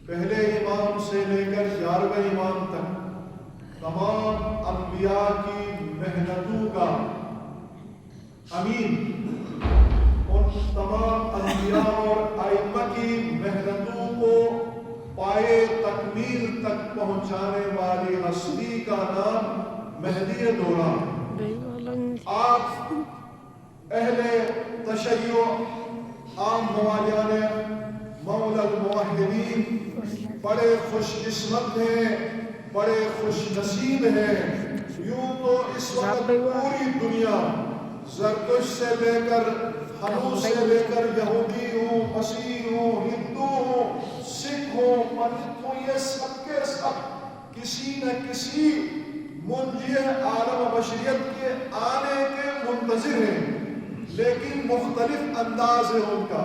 پہلے امام سے لے کر 11ویں امام تک تمام انبیاء کی محنتوں کا امین، ان تمام انبیاء اور ائمہ کی محنتوں کو پائے تکمیل تک پہنچانے والی ہستی کا نام مہدی دوران۔ آپ اہل تشیع عام موالیان مولا الموحدین بڑے خوش قسمت ہیں، بڑے خوش نصیب ہیں۔ یوں تو اس وقت پوری دنیا زرتش سے لے کر ہنوز سے لے کر یہودی ہوں، مسیح ہوں، ہندو ہوں، سکھ ہوں، پنجت ہوں، یہ سب کے سب کسی نہ کسی منجی عالم بشریت کے آنے کے منتظر ہیں، لیکن مختلف انداز ہے ان کا۔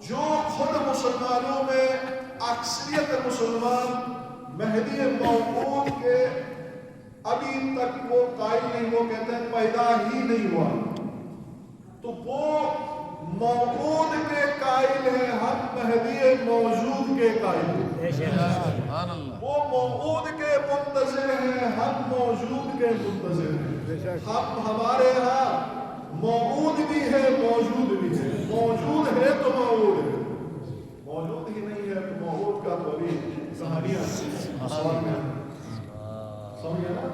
جو خود مسلمانوں میں اکثریت مسلمان مہدی موعود کے ابھی تک وہ قائل نہیں، وہ کہتے ہیں پیدا ہی نہیں ہوا، تو وہ موعود کے قائل ہیں، ہم مہدی موجود کے قائل ہیں۔ وہ موعود کے منتظر ہیں، ہم موجود کے منتظر ہیں۔ ہمارے ہاں موعود بھی ہے، موجود بھی ہے۔ موجود ہے تو موعود ہے، موجود ہی نہیں ہے تو موعود کا تو بھی کہانیاں سمجھے نا۔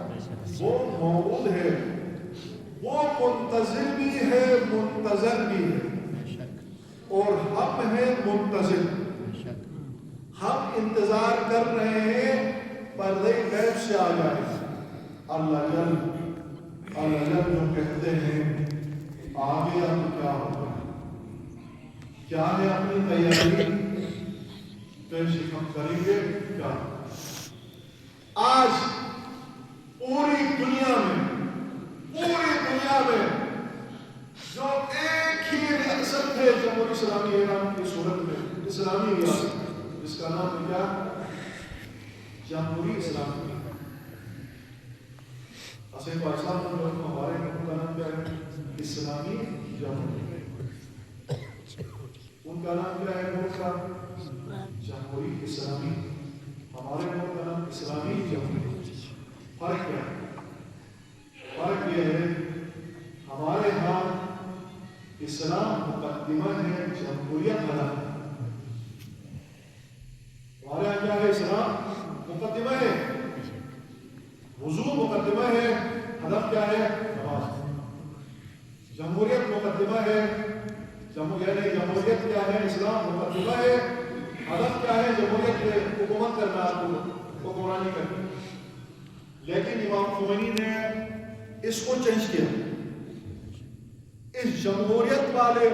وہ موعود ہے، وہ منتظر بھی ہے، منتظر بھی ہے، اور ہم ہیں منتظر۔ ہم انتظار کر رہے ہیں پردے غیب سے آ جائے۔ اللہ جل جو کہتے ہیں آگے اب کیا ہوگا، کیا ہے اپنی تیاری، کیسے ہم کریں گے کیا۔ آج پوری دنیا میں جو ایک ہی ریاست ہے جمہوری اسلامی ایران کی صورت میں، اسلامی ریاست، جس کا نام ہے کیا، جمہوری اسلامی۔ اصل پاکستان میں جو ہمارے ملک کا نام کیا ہے، اسلامی جمہوری۔ ان کا نام کیا ہے ملک کا، جمہوری اسلامی۔ ہمارے ملک کا نام اسلامی جمہوری۔ فرق کیا ہے؟ فرق یہ ہے ہمارے ہاں اسلام مقدمہ ہے، جمہوریت ہدف ہے۔ ہمارے یہاں کیا ہے، اسلام مقدمہ ہے، وضو مقدمہ ہے، ہدف کیا ہے، نماز۔ جمہوریت مقدمہ ہے، یعنی جمہوریت کیا ہے، اسلام مقدمہ ہے، ہدف کیا ہے، جمہوریت پہ حکومت کرنا، حکمرانی کرنا۔ لیکن امام خمینی نے اس کو چینج کیا، اس جمہوریت والے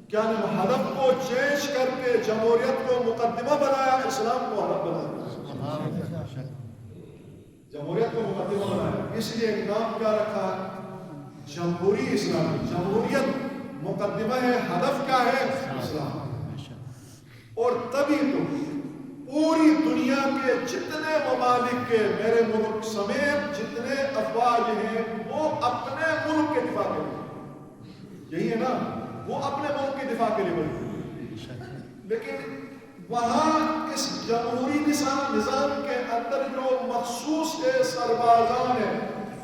کیا نام ہدف کو چینج کر کے جمہوریت کو مقدمہ بنایا، اسلام کو ہدف بنایا، جمہوریت کو مقدمہ بنایا۔ اس لیے نام کیا رکھا، جمہوری اسلامی۔ جمہوریت مقدمہ ہے، ہدف کیا ہے، اسلام۔ اور تبھی تو پوری دنیا کے جتنے ممالک کے، میرے ملک سمیت جتنے افواج ہیں، وہ اپنے ملک کے دفاع کے لیے، یہی ہے نا، وہ اپنے ملک کے دفاع کے لیے بنے۔ لیکن وہاں اس جمہوری نظام کے اندر جو مخصوص سربازان ہیں،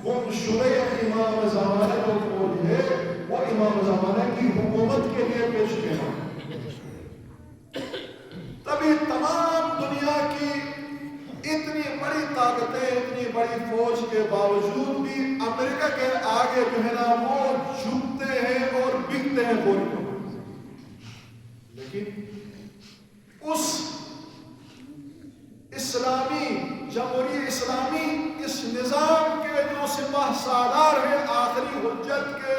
وہ شرع امام زمانہ جو فوج ہے، وہ امام زمانہ کی حکومت کے لیے پیش گئے ہیں۔ تبھی تمام دنیا کی اتنی بڑی طاقتیں، اتنی بڑی فوج کے باوجود بھی امریکہ کے آگے جو ہے نا وہ جھکتے ہیں اور بکتے ہیں پوری طرح۔ لیکن اس اسلامی جمہوری اسلامی اس نظام کے جو سپاہ سالار ہیں، آخری حجت کے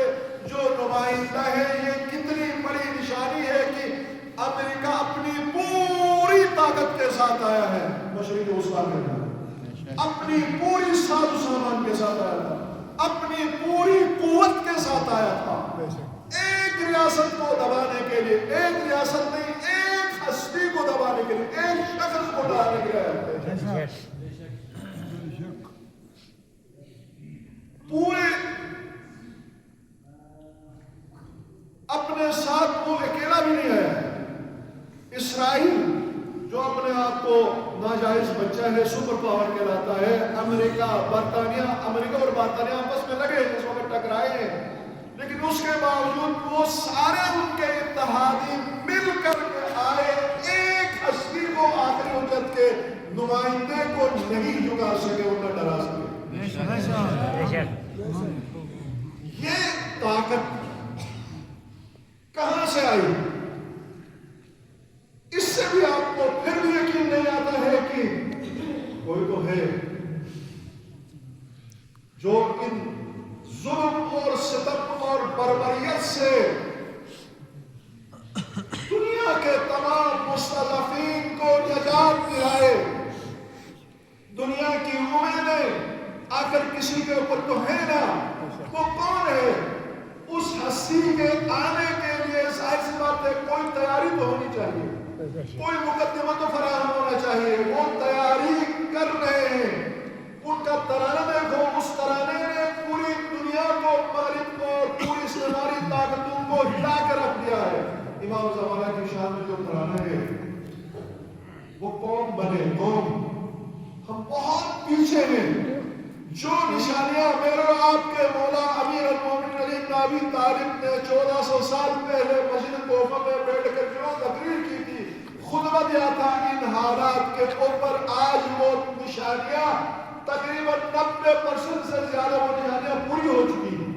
جو نمائندہ ہے، یہ کتنی بڑی نشانی ہے کہ امریکہ اپنی پوری طاقت کے ساتھ آیا ہے مشرق وسطیٰ میں، اپنی پوری ساز و سامان کے ساتھ آیا تھا، اپنی پوری قوت کے ساتھ آیا تھا، ایک ریاست کو دبانے کے لیے، ایک ریاست نہیں، ایک ہستی کو دبانے کے لیے، ایک شخص کو دبانے کے لیے پورے اپنے ساتھ وہ اکیلا بھی نہیں ہے۔ اسرائیل جو اپنے آپ کو ناجائز بچہ ہے، سپر پاور کہلاتا ہے، امریکہ اور برطانیہ آپس میں لگے اس وقت ٹکرائے ہیں، لیکن اس کے باوجود وہ سارے ان کے اتحادی مل کر کے آئے، ایک ہستی کو آخری حجت کے نمائندے کو نہیں جھکا سکے، ان کا ڈرا سکے۔ یہ طاقت کہاں سے آئی؟ اس سے بھی آپ کو پھر بھی یقین نہیں آتا ہے کہ کوئی تو ہے جو ان ظلم اور ستم اور بربریت سے دنیا کے تمام مستضعفین کو نجات دلائے۔ دنیا کی امیدیں آخر کسی کے اوپر تو ہے نا، وہ کون ہے؟ اس ہستی کے آنے کے لیے ظاہر سی بات ہے کوئی تیاری تو ہونی چاہیے، کوئی مقدمہ تو فراہم ہونا چاہیے۔ وہ تیاری کر رہے ہیں، ان کا ترانہ دیکھو، اس ترانے نے پوری دنیا کو، مغرب کو اور پوری استعماری طاقتوں کو ہلا کر رکھ دیا ہے۔ امام زمانہ کی شان میں جو ترانہ ہے وہ قوم بنے، قوم ہم بہت پیچھے ہیں۔ جو نشانیاں میرے اور آپ کے مولا امیر المومنین علی بن ابی طالب نے 1400 سال پہلے مسجد کوفہ میں بیٹھ کر جو تقریر کی تھی، خطبہ دیا تھا ان حالات کے اوپر، آج وہ نشانیاں تقریباً 90% سے زیادہ وہ نشانیاں پوری ہو چکی ہیں۔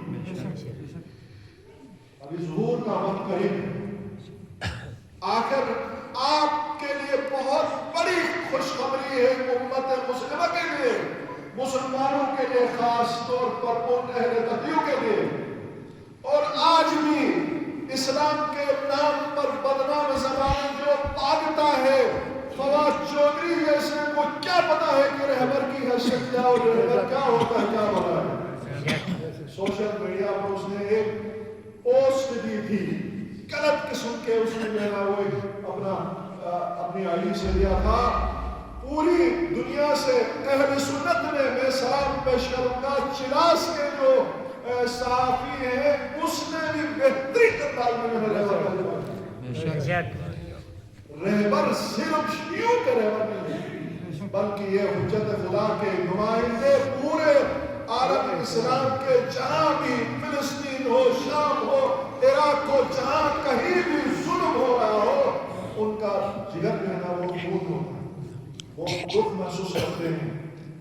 ابھی ظہور کا وقت قریب ہے۔ آخر آپ کے لیے بہت بڑی خوشخبری ہے، امت مسلمہ کے لیے، مسلمانوں کے لیے، خاص طور پر ان اہل تقیوں کے لیے۔ اور آج بھی اسلام کے نام پر بدنام زمانے جو طاقتہ ہے، فواد چودھری جیسے کو کیا پتا ہے کہ رہبر کی حیثیت کیا اور رہبر کیا ہوتا ہے، کیا بنا ہے۔ سوشل میڈیا پر اس نے ایک پوسٹ دی تھی، غلط قسم کے، اس نے جو ہے وہ اپنی آئی ڈی سے دیا تھا، پوری دنیا سے اہل سنت میں سلام پیش کروں گا، چلاس کے جو صحافی ہیں اس نے بھی بہترین انداز میں رہبر صرف شیعوں کے رہبر نہیں، بلکہ یہ حجت خدا کے نمائندے پورے عالم اسلام کے، جہاں بھی فلسطین ہو، شام ہو، عراق ہو، جہاں کہیں بھی ظلم ہو رہا ہو، ان کا جگر جو ہے نا وہ خون ہوتا ہے، وہ دکھ محسوس کرتے ہیں،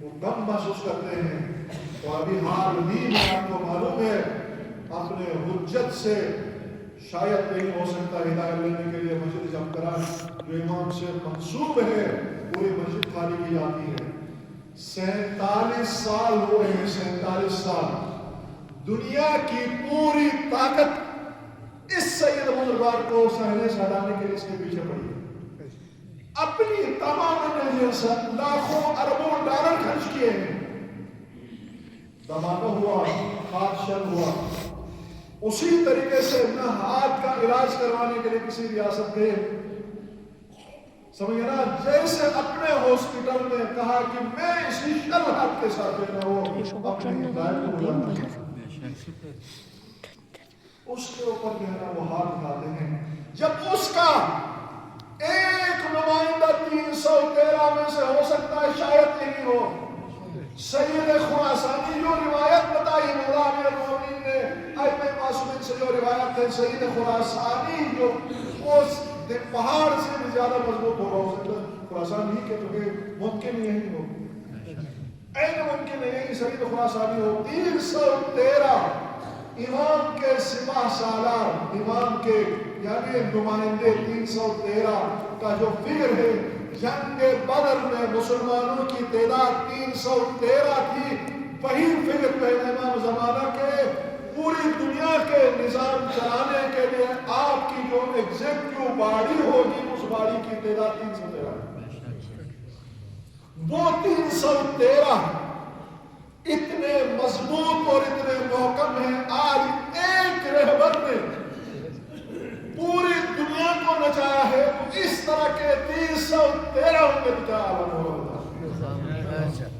وہ غم محسوس کرتے ہیں۔ تو ابھی حال ہی میں آپ کو معلوم ہے اپنے حجت سے شاید نہیں ہو سکتا ہدایت لینے کے لیے مسجد جمکران جو امام سے منصوب ہے، پوری مسجد خالی کی جاتی ہے۔ 47 سال ہوئے ہیں، 47 سال دنیا کی پوری طاقت اس سید بزرگوار کو صحنے سے ہٹانے کے لیے اس کے پیچھے پڑی ہے، اپنی تمام انرجی، لاکھوں اربوں ڈالر خرچ کیے ہیں، دھماکہ ہوا، خادشہ ہوا، اسی طریقے سے نہ ہاتھ کا علاج کروانے کے لیے کسی ریاست گئے، سمجھے نا، جیسے اپنے ہاسپٹل میں کہا کہ میں اسی شل ہاتھ کے ساتھ دینا وہ اپنی ہدایت کو بلانا، اس کے اوپر جو ہے نا وہ ہاتھ اٹھاتے ہیں۔ جب اس کا ایک نمائندہ 313 میں سے ہو سکتا ہے شاید یہی ہو، سید خراسانی جو روایت بتائی مولا امیر المومنین نے، ائمہ معصومین سے جو روایت ہے، سید خراسانی جو اس پہاڑ سے بھی زیادہ مضبوط ہوگا، ہو سکتا ہے خراسان ہی کے تو ممکن ہی نہیں ہو، این ممکن نہیں کہ سید خراسانی ہو۔ 313 امام کے سپاہ سالار، امام کے یعنی نمائندے 313 کا جو فکر ہے، جنگ بدر میں مسلمانوں کی تعداد 313 تھی، وہی فکر پہلے امام زمانہ کے پوری دنیا کے نظام چلانے کے لیے آپ کی جو ایگزیکٹو باڈی ہوگی، اس باڈی کی تعداد 313 وہ 313 اتنے مضبوط اور اتنے محکم ہیں، آج ایک رہبر نے پوری دنیا کو نچایا ہے، تو اس طرح کے 313 ان کے بچا عالم ہوگا،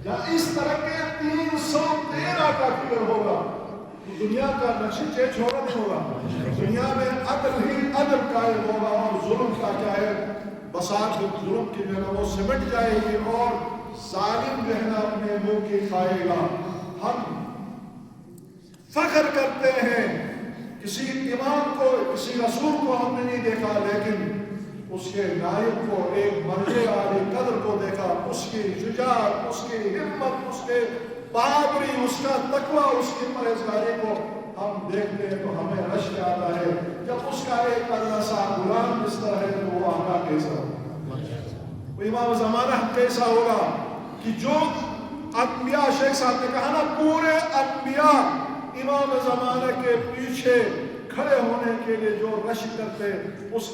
یا اس طرح کے 313 کا فکر ہوگا، تو دنیا کا نقش چینج ہوگا نہیں ہوگا، دنیا میں عدل ہی عدل قائم ہوگا، اور ظلم کا کیا ہے بساط ظلم کی جو ہے نا وہ سمٹ جائے گی اور ظالم جو ہے نا اپنے منہ کی کھائے گا. ہم فخر کرتے ہیں کسی امام کو کسی رسول کو ہم نے نہیں دیکھا لیکن اس کے نائب کو ایک مرجع عالی قدر کو دیکھا. اس کی شجاعت اس کی ہمت اس کے بہادری اس کا تقوی اس کی پرہیزگاری کو ہم دیکھتے ہیں تو ہمیں رشک آتا ہے. جب اس کا ایک ادنا سا غلام اس طرح ہے تو وہ آقا کیسا ہوگا, وہ امام زمانہ کیسا ہوگا کہ جو انبیاء شیخ صاحب نے کہا نا پورے انبیاء امام زمانہ کے پیچھے کھڑے ہونے کے لیے جو رشک کرتے اس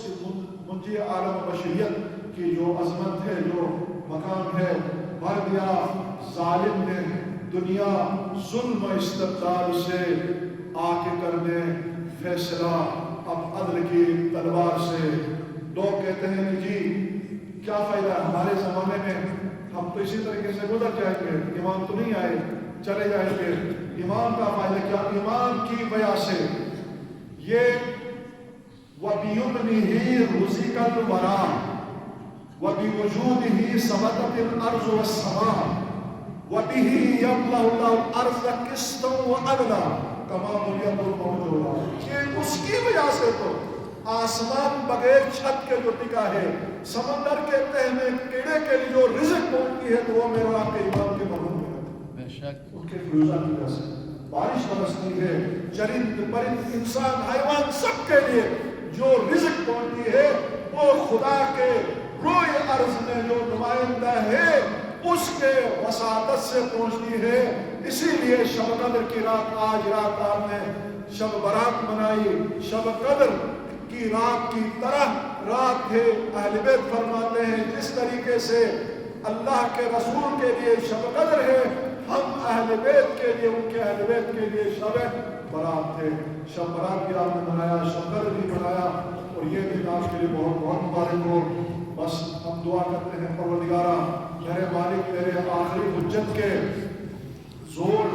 منجی عالم بشریت کی جو عظمت ہے جو مقام ہے بھر دیا. ظالم نے دنیا ظلم و استبداد سے آ کے کر دے فیصلہ اب عدل کی تلوار سے. لوگ کہتے ہیں جی کیا فائدہ ہے ہمارے زمانے میں ہم تو اسی طریقے سے گزر جائیں گے, امام تو نہیں آئے چلے جائیں گے. امام کا فائدہ کیا؟ امام کی وجہ سے یہ وَبِيُمْنِهِ رُزِقَ الْوَرَى وَبِوُجُودِهِ ثَبَتَتِ الْأَرْضُ وَالسَّمَاءُ وَبِهِ يَمْلَأُ اللَّهُ الْأَرْضَ قِسْطًا وَعَدْلًا كَمَا مُلِئَتُ الْمَوْجُودَاتُ. یہ اس کی وجہ سے تو آسمان بغیر چھت کے جو ٹکا ہے, سمندر کے تہ میں کیڑے کے لیے جو رزق پہنچتی ہے تو وہ میرے آپ کے امام کے مرحوم ہے. ان کے فیوزہ کی وجہ سے بارش برستی ہے, چرند پرند انسان حیوان سب کے لیے جو رزق پہنچتی ہے وہ خدا کے روئے ارض میں جو نمائندہ ہے اس کے وساطت سے پہنچتی ہے. اسی لیے شب قدر کی رات آج رات آپ نے شب برات منائی. شب قدر کی رات کی طرح رات ہے. اہل بیت فرماتے ہیں جس طریقے سے اللہ کے رسول کے لیے شب قدر ہے ہم اہل بیت کے لیے ان کے اہل بیت کے لیے شب برات تھے. شب برات بھی آپ نے منایا, شب قدر بھی منایا اور یہ دن آپ کے لیے بہت بہت مبارک ہو. بس ہم دعا کرتے ہیں پروردگارا میرے مالک تیرے آخری حجت کے زور